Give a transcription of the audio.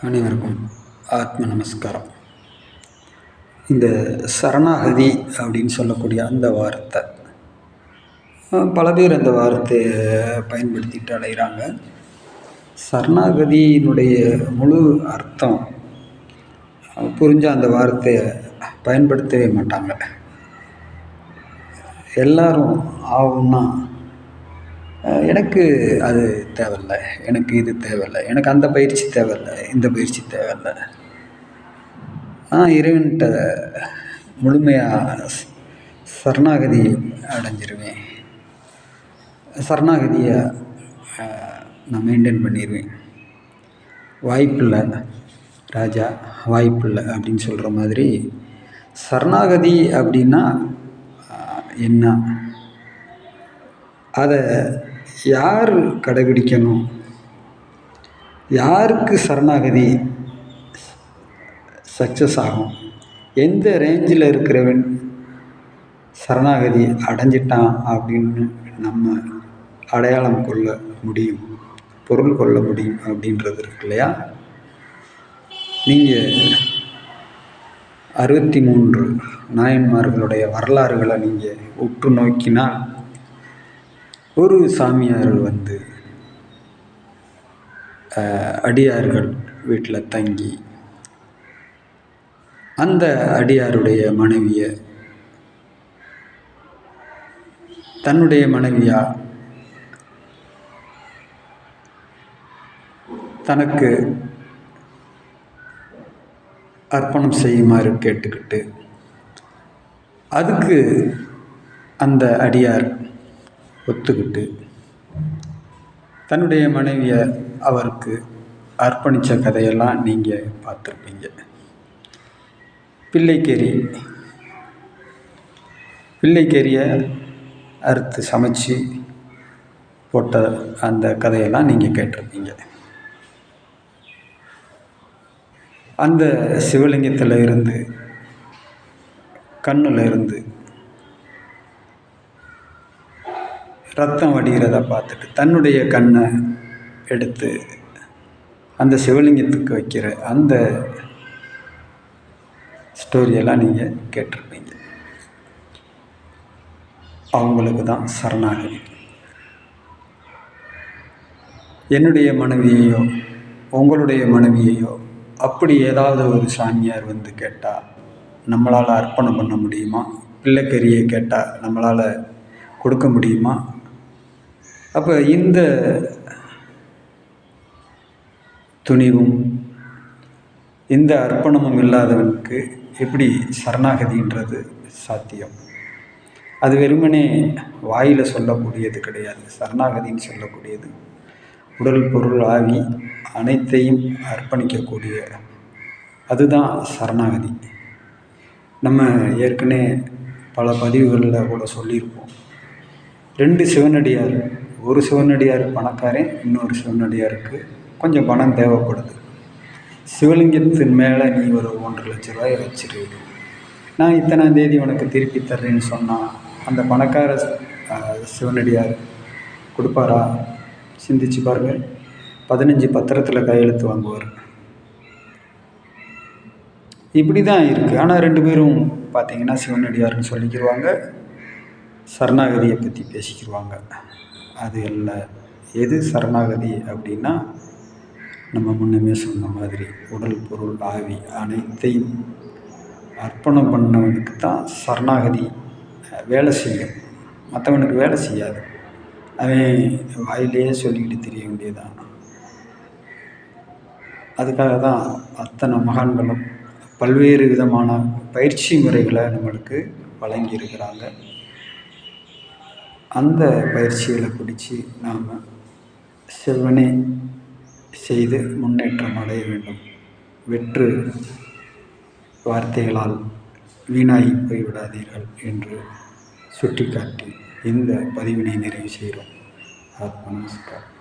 அனைவருக்கும் ஆத்ம நமஸ்காரம். இந்த சரணாகதி அப்படின்னு சொல்லக்கூடிய அந்த வார்த்தை பல பேர் அந்த வார்த்தையை பயன்படுத்திட்டு அலைகிறாங்க. சரணாகதியினுடைய முழு அர்த்தம் புரிஞ்ச அந்த வார்த்தையை பயன்படுத்தவே மாட்டாங்க. எல்லாரும் ஆகும்னா எனக்கு அது தேவையில்லை, எனக்கு இது தேவையில்லை, எனக்கு அந்த பயிற்சி தேவையில்லை, இந்த பயிற்சி தேவையில்லை, இறைவன்கிட்ட முழுமையாக சரணாகதி அடைஞ்சிருவேன், சரணாகதியை நான் மெயின்டைன் பண்ணிடுவேன், வாய்ப்பில்லை ராஜா, வாய்ப்பில்லை அப்படின்னு சொல்கிற மாதிரி. சரணாகதி அப்படின்னா என்ன, அதை யார் கடைபிடிக்கணும், யாருக்கு சரணாகதி சக்ஸஸ் ஆகும், எந்த ரேஞ்சில் இருக்கிறவன் சரணாகதி அடைஞ்சிட்டான் அப்படின்னு நம்ம அடையாளம் கொள்ள முடியும், பொருள் கொள்ள முடியும் அப்படின்றது இருக்கு இல்லையா. நீங்கள் 63 நாயன்மார்களுடைய வரலாறுகளை நீங்கள் உற்று நோக்கினால், ஒரு சாமியார் அடியார்கள் வீட்டில் தங்கி அந்த அடியாருடைய மனைவியை தன்னுடைய மனைவியாக தனக்கு அர்ப்பணம் செய்யுமாறு கேட்டுக்கிட்டு, அதுக்கு அந்த அடியார் ஒத்துக்கிட்டு தன்னுடைய மனைவியை அவருக்கு அர்ப்பணித்த கதையெல்லாம் நீங்கள் பார்த்துருப்பீங்க. பிள்ளைக்கேரியை அறுத்து சமைச்சு போட்ட அந்த கதையெல்லாம் நீங்கள் கேட்டிருப்பீங்க. அந்த சிவலிங்கத்தில் இருந்து கண்ணில் இருந்து ரத்தம் வடிகிறத பார்த்துட்டு தன்னுடைய கண்ணை எடுத்து அந்த சிவலிங்கத்துக்கு வைக்கிற அந்த ஸ்டோரியெல்லாம் நீங்கள் கேட்டிருப்பீங்க. அவங்களுக்கு தான் சரணாகதி. என்னுடைய மனைவியையோ உங்களுடைய மனைவியையோ அப்படி ஏதாவது ஒரு சாமியார் கேட்டால் நம்மளால் அர்ப்பணம் பண்ண முடியுமா? பிள்ளைக்கரியை கேட்டால் நம்மளால் கொடுக்க முடியுமா? அப்போ இந்த துணிவும் இந்த அர்ப்பணமும் இல்லாதவனுக்கு எப்படி சரணாகதின்றது சாத்தியம்? அது வெறுமனே வாயில் சொல்லக்கூடியது கிடையாது. சரணாகதின்னு சொல்லக்கூடியது உடல் பொருள் ஆவி அனைத்தையும் அர்ப்பணிக்கக்கூடிய அதுதான் சரணாகதி. நம்ம ஏற்கனவே பல பதிவுகளில் கூட சொல்லியிருப்போம். 2 சிவனடியார், ஒரு சிவனடியார் பணக்காரன், இன்னொரு சிவனடியாருக்கு கொஞ்சம் பணம் தேவைப்படுது. சிவலிங்கத்தின் மேலே நீ ஒரு 1.5 லட்ச ரூபாயை வச்சிரு, நான் இத்தனாம் தேதி உனக்கு திருப்பி தர்றேன்னு சொன்னால் அந்த பணக்கார சிவனடியார் கொடுப்பாரா? சிந்திச்சு பாருங்கள். 15 பத்திரத்தில் கையெழுத்து வாங்குவார். இப்படி தான் இருக்குது. ஆனால் 2 பேரும் பார்த்திங்கன்னா சிவனடியார்னு சொல்லிக்கிடுவாங்க, சரணாகதியை பற்றி பேசிக்கிடுவாங்க. அது எல்லாம் எது சரணாகதி அப்படின்னா, நம்ம முன்னமே சொன்ன மாதிரி உடல் பொருள் ஆவி அனைத்தையும் அர்ப்பணம் பண்ணவனுக்கு தான் சரணாகதி வேலை செய்யும், மற்றவனுக்கு வேலை செய்யாது. அவன் வாயிலேயே சொல்லிக்கிட்டு தெரிய வேண்டியதான். அதுக்காக தான் அத்தனை மகான்களும் பல்வேறு விதமான பயிற்சி முறைகளை நம்மளுக்கு வழங்கியிருக்கிறாங்க. அந்த பயிற்சிகளை பிடிச்சி நாம் செவ்வனே செய்து முன்னேற்றம் அடைய வேண்டும். வெற்று வார்த்தைகளால் வீணாகி போய்விடாதீர்கள் என்று சுட்டிக்காட்டி இந்த பதிவினை நிறைவு செய்கிறோம். ஆத்ம நமஸ்காரம்.